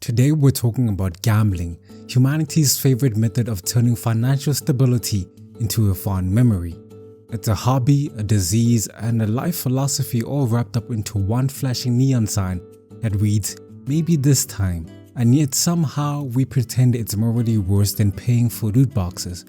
Today we're talking about gambling, humanity's favorite method of turning financial stability into a fond memory. It's a hobby, a disease, and a life philosophy all wrapped up into one flashing neon sign that reads, "Maybe this time," and yet somehow we pretend it's morally worse than paying for loot boxes,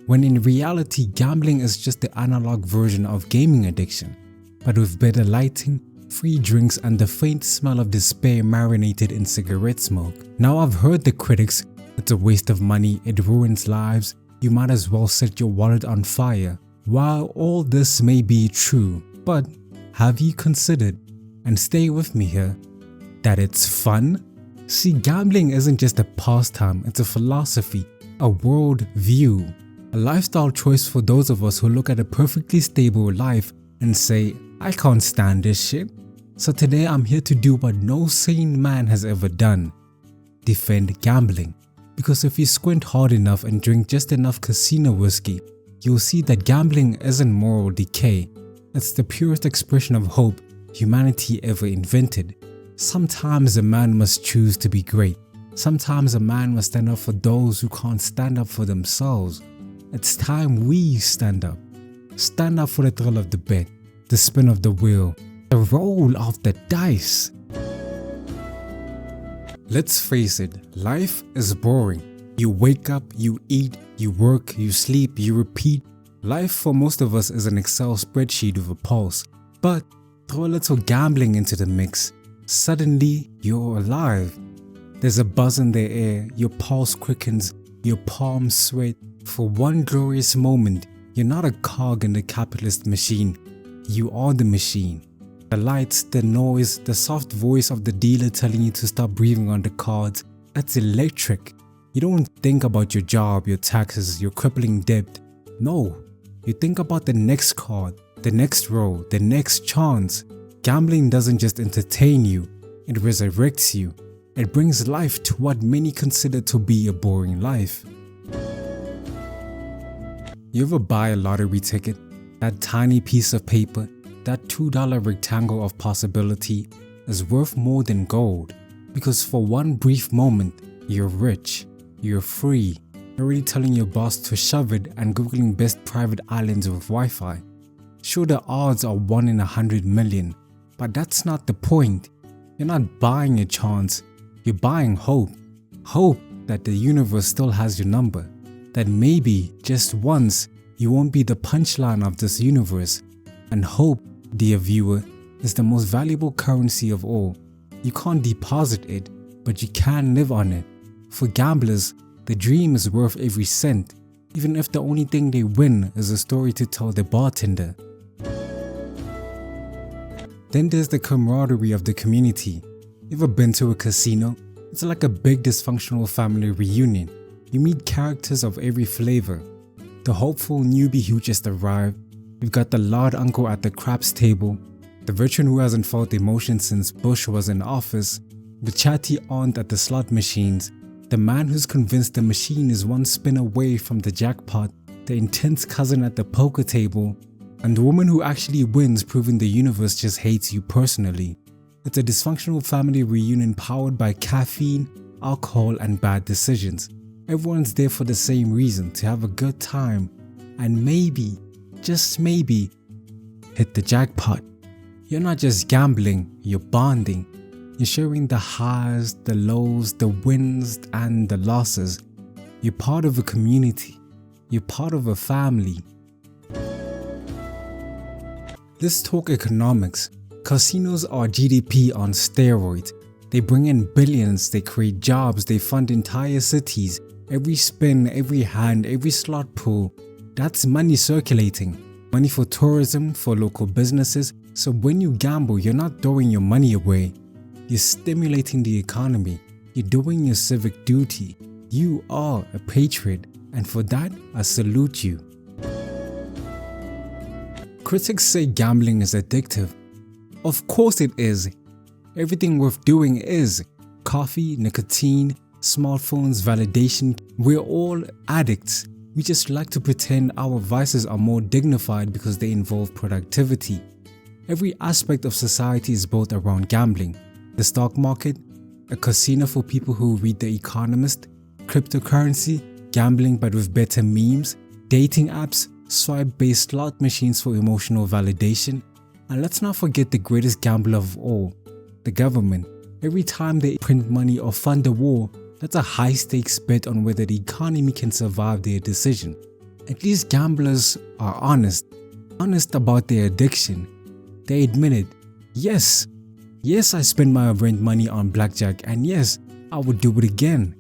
when in reality gambling is just the analog version of gaming addiction, but with better lighting, free drinks, and the faint smell of despair marinated in cigarette smoke. Now I've heard the critics, it's a waste of money, it ruins lives, you might as well set your wallet on fire. While all this may be true, but have you considered, and stay with me here, that it's fun? See, gambling isn't just a pastime, it's a philosophy, a world view, a lifestyle choice for those of us who look at a perfectly stable life and say, I can't stand this shit. So today I'm here to do what no sane man has ever done. Defend gambling. Because if you squint hard enough and drink just enough casino whiskey, you'll see that gambling isn't moral decay. It's the purest expression of hope humanity ever invented. Sometimes a man must choose to be great. Sometimes a man must stand up for those who can't stand up for themselves. It's time we stand up. Stand up for the thrill of the bet, the spin of the wheel, the roll of the dice. Let's face it, life is boring. You wake up, you eat, you work, you sleep, you repeat. Life for most of us is an Excel spreadsheet with a pulse. But throw a little gambling into the mix. Suddenly, you're alive. There's a buzz in the air, your pulse quickens, your palms sweat. For one glorious moment, you're not a cog in the capitalist machine. You are the machine. The lights, the noise, the soft voice of the dealer telling you to stop breathing on the cards, that's electric. You don't think about your job, your taxes, your crippling debt. No, you think about the next card, the next row, the next chance. Gambling doesn't just entertain you, it resurrects you. It brings life to what many consider to be a boring life. You ever buy a lottery ticket? That tiny piece of paper, that $2 rectangle of possibility is worth more than gold, because for one brief moment, you're rich, you're free, you're already telling your boss to shove it and googling best private islands with Wi-Fi. Sure, the odds are 1 in 100 million, but that's not the point. You're not buying a chance, you're buying hope. Hope that the universe still has your number, that maybe, just once, you won't be the punchline of this universe. And hope, dear viewer, is the most valuable currency of all. You can't deposit it, but you can live on it. For gamblers, the dream is worth every cent, even if the only thing they win is a story to tell the bartender. Then there's the camaraderie of the community. You ever been to a casino? It's like a big dysfunctional family reunion. You meet characters of every flavor. The hopeful newbie who just arrived. You've got the loud uncle at the craps table, the veteran who hasn't felt emotion since Bush was in office, the chatty aunt at the slot machines, the man who's convinced the machine is one spin away from the jackpot, the intense cousin at the poker table, and the woman who actually wins, proving the universe just hates you personally. It's a dysfunctional family reunion powered by caffeine, alcohol, and bad decisions. Everyone's there for the same reason, to have a good time, and maybe, just maybe, hit the jackpot. You're not just gambling, you're bonding. You're sharing the highs, the lows, the wins, and the losses. You're part of a community. You're part of a family. Let's talk economics. Casinos are GDP on steroids. They bring in billions, they create jobs, they fund entire cities. Every spin, every hand, every slot pull, that's money circulating. Money for tourism, for local businesses. So when you gamble, you're not throwing your money away. You're stimulating the economy. You're doing your civic duty. You are a patriot, and for that, I salute you. Critics say gambling is addictive. Of course it is. Everything worth doing is. Coffee, nicotine, smartphones, validation. We're all addicts. We just like to pretend our vices are more dignified because they involve productivity. Every aspect of society is built around gambling. The stock market, a casino for people who read The Economist, cryptocurrency, gambling but with better memes, dating apps, swipe-based slot machines for emotional validation, and let's not forget the greatest gambler of all, the government. Every time they print money or fund a war, that's a high-stakes bet on whether the economy can survive their decision. At least gamblers are honest about their addiction. They admit it. Yes, I spend my rent money on blackjack, and yes, I would do it again.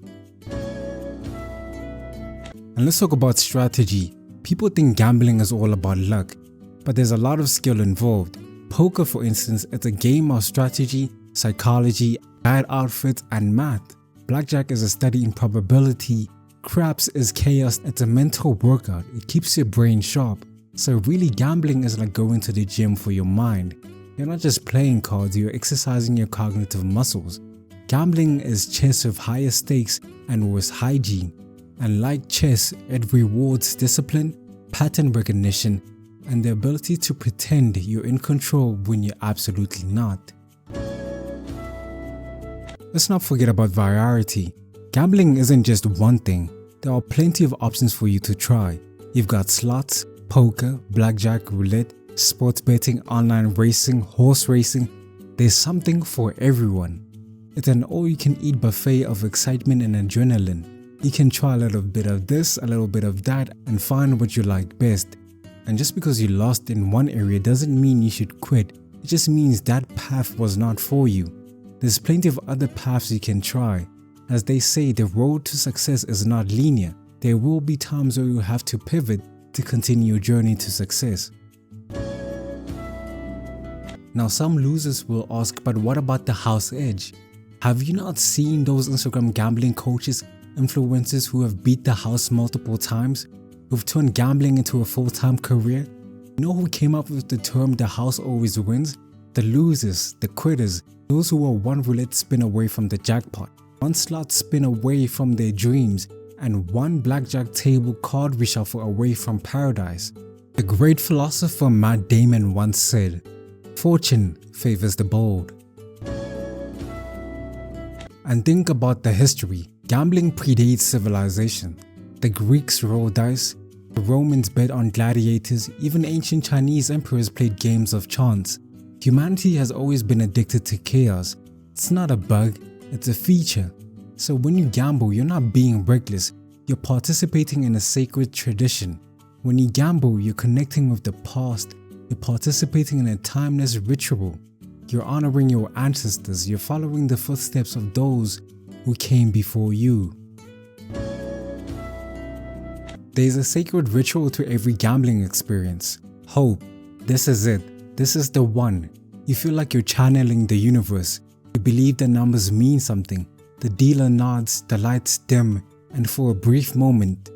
And let's talk about strategy. People think gambling is all about luck, but there's a lot of skill involved. Poker, for instance, it's a game of strategy, psychology, bad outfits, and math. Blackjack is a study in probability. Craps is chaos. It's a mental workout. It keeps your brain sharp. So really, gambling is like going to the gym for your mind. You're not just playing cards, you're exercising your cognitive muscles. Gambling is chess with higher stakes and worse hygiene. And like chess, it rewards discipline, pattern recognition, and the ability to pretend you're in control when you're absolutely not. Let's not forget about variety. Gambling isn't just one thing. There are plenty of options for you to try. You've got slots, poker, blackjack, roulette, sports betting, online racing, horse racing. There's something for everyone. It's an all-you-can-eat buffet of excitement and adrenaline. You can try a little bit of this, a little bit of that, and find what you like best. And just because you lost in one area doesn't mean you should quit. It just means that path was not for you. There's plenty of other paths you can try. As they say, the road to success is not linear. There will be times where you have to pivot to continue your journey to success. Now, some losers will ask, but what about the house edge? Have you not seen those Instagram gambling coaches, influencers who have beat the house multiple times, who've turned gambling into a full-time career? You know who came up with the term "the house always wins"? The losers, the quitters, those who are one roulette spin away from the jackpot, one slot spin away from their dreams, and one blackjack table card reshuffle away from paradise. The great philosopher Matt Damon once said, "Fortune favors the bold." And think about the history. Gambling predates civilization. The Greeks rolled dice, the Romans bet on gladiators, even ancient Chinese emperors played games of chance. Humanity has always been addicted to chaos. It's not a bug, it's a feature. So when you gamble, you're not being reckless, you're participating in a sacred tradition. When you gamble, you're connecting with the past, you're participating in a timeless ritual. You're honoring your ancestors, you're following the footsteps of those who came before you. There's a sacred ritual to every gambling experience. Hope. This is it. This is the one. You feel like you're channeling the universe. You believe the numbers mean something. The dealer nods, the lights dim, and for a brief moment,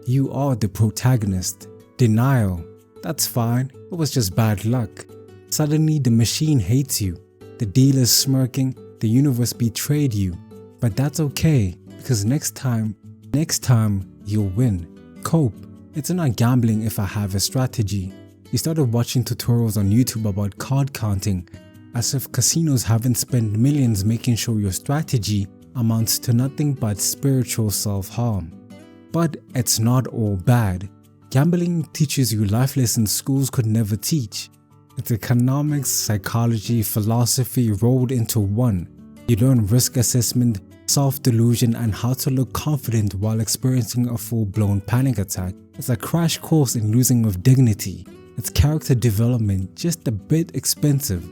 you are the protagonist. Denial. That's fine. It was just bad luck. Suddenly the machine hates you. The dealer's smirking. The universe betrayed you. But that's okay, because next time you'll win. Cope. It's not gambling if I have a strategy. You started watching tutorials on YouTube about card counting, as if casinos haven't spent millions making sure your strategy amounts to nothing but spiritual self-harm. But it's not all bad. Gambling teaches you life lessons schools could never teach. It's economics, psychology, philosophy rolled into one. You learn risk assessment, self-delusion, and how to look confident while experiencing a full-blown panic attack. It's a crash course in losing with dignity. It's character development, just a bit expensive.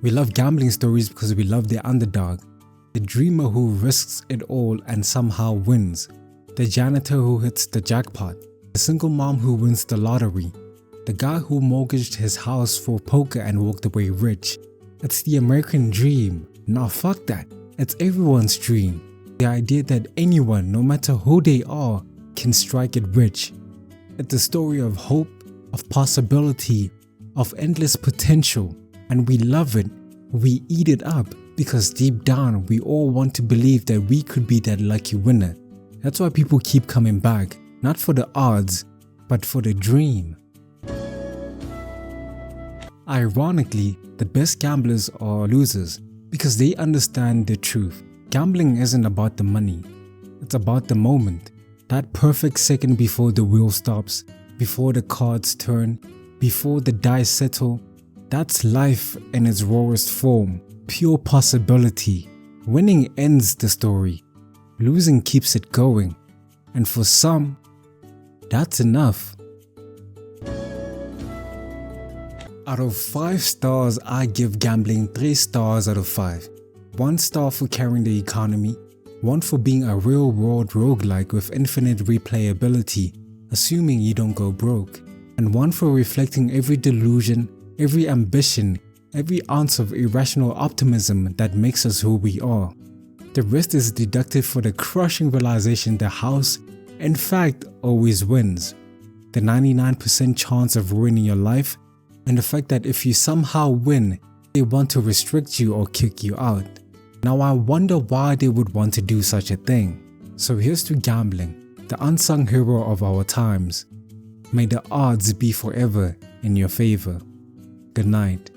We love gambling stories because we love the underdog. The dreamer who risks it all and somehow wins. The janitor who hits the jackpot. The single mom who wins the lottery. The guy who mortgaged his house for poker and walked away rich. It's the American dream. Nah, fuck that. It's everyone's dream. The idea that anyone, no matter who they are, can strike it rich. It's a story of hope, of possibility, of endless potential. And we love it. We eat it up because deep down we all want to believe that we could be that lucky winner. That's why people keep coming back. Not for the odds, but for the dream. Ironically, the best gamblers are losers. because they understand the truth. Gambling isn't about the money, it's about the moment. That perfect second before the wheel stops, before the cards turn, before the dice settle. That's life in its rawest form, pure possibility. Winning ends the story, losing keeps it going, and for some, that's enough. Out of 5 stars, I give gambling 3 stars out of 5. 1 star for carrying the economy, 1 for being a real-world roguelike with infinite replayability, assuming you don't go broke, and 1 for reflecting every delusion, every ambition, every ounce of irrational optimism that makes us who we are. The rest is deducted for the crushing realization the house, in fact, always wins. The 99% chance of ruining your life, and the fact that if you somehow win, they want to restrict you or kick you out. Now I wonder why they would want to do such a thing. So here's to gambling, the unsung hero of our times. May the odds be forever in your favor. Good night.